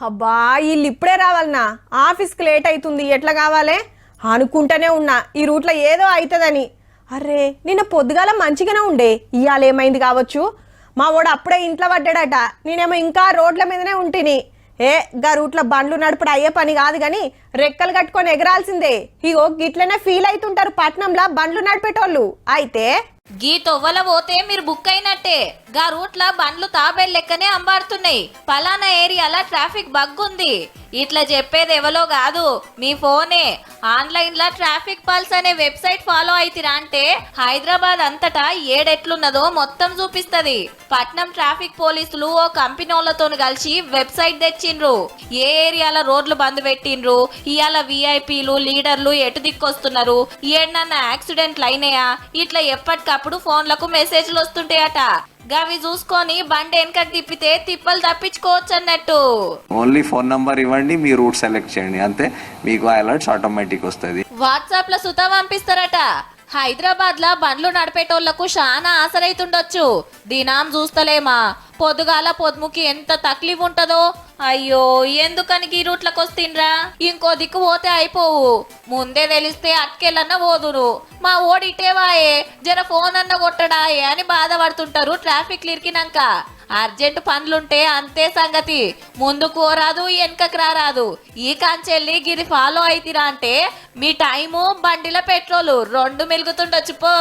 అబ్బా వీళ్ళు ఇప్పుడే రావాలనా? ఆఫీస్కి లేట్ అవుతుంది, ఎట్లా కావాలి అనుకుంటూనే ఉన్నా ఈ రూట్లో ఏదో అవుతుందని. అరే నిన్న పొద్దుగాల మంచిగానే ఉండే, ఇవాళ ఏమైంది కావచ్చు. మా వాడు అప్పుడే ఇంట్లో పడ్డాడట, నేనేమో ఇంకా రోడ్ల మీదనే ఉంటిని. గా రూట్లో బండ్లు నడుపుడు అయ్యే పని కాదు కానీ రెక్కలు కట్టుకొని ఎగరాల్సిందే. ఇగో గిట్లనే ఫీల్ అవుతుంటారు పట్నంలో బండ్లు నడిపేటోళ్ళు. అయితే గీ తొవ్వల పోతే మీరు బుక్ అయినట్టే. గా రూట్ల బండ్లు తాబేలు లెక్కనే అంబాడుతున్నాయి. పలానా ఏరియాల ట్రాఫిక్ బగ్గుంది ఇట్లా చెప్పేది ఎవలో కాదు, మీ ఫోనే. ఆన్లైన్ లా ట్రాఫిక్ పల్స్ అనే వెబ్సైట్ ఫాలో అయితిరా అంటే హైదరాబాద్ అంతటా ఏడెట్లున్నదో మొత్తం చూపిస్తది. పట్నం ట్రాఫిక్ పోలీసులు ఓ కంపెనీలతో కలిసి వెబ్సైట్ తెచ్చిండ్రు. ఏ ఏరియాల రోడ్లు బంద్ పెట్టిండ్రు, ఇయాల విఐపీలు లీడర్లు ఎటు దిక్కొస్తున్నారు, ఏడన్నా యాక్సిడెంట్లు అయినాయా, ఇట్లా ఎప్పటికప్పుడు ఫోన్లకు మెసేజ్లు వస్తుంటాయట. గవి చూసుకొని బండి వెనకకి తిప్పితే తిప్పలు తప్పించుకోవచ్చు అన్నట్టు. ఓన్లీ ఫోన్ నంబర్ ఇవ్వండి, మీ రూట్ సెలెక్ట్ చేయండి, అంతే మీకు అలర్ట్స్ ఆటోమేటిక్ వస్తుంది. వాట్సాప్ లో సుతా పంపిస్తారట. హైదరాబాద్ లా బండ్లు నడిపేటోళ్లకు చాలా ఆసరైతుండొచ్చు. దినాం చూస్తలేమా పొద్దుగాల పొద్దుముకి ఎంత తక్లీఫ్ ఉంటదో. అయ్యో ఎందుకని ఈ రూట్లకు వస్తుండ్రా, ఇంకో దిక్కు పోతే అయిపోవు. ముందే తెలిస్తే అట్కెళ్ళన్నా పోదురు. మా ఓడిటేవాయే జర ఫోన్ అన్న కొట్టడాయే అని బాధపడుతుంటారు ట్రాఫిక్ లిరికినాక. అర్జెంట్ పనులుంటే అంతే సంగతి, ముందుకు రాదు వెనకకు రారాదు. ఈ కాంచెల్లి గిరి ఫాలో అయితిరా అంటే మీ టైము బండిల పెట్రోలు రెండు మెలుగుతుండొచ్చు పో.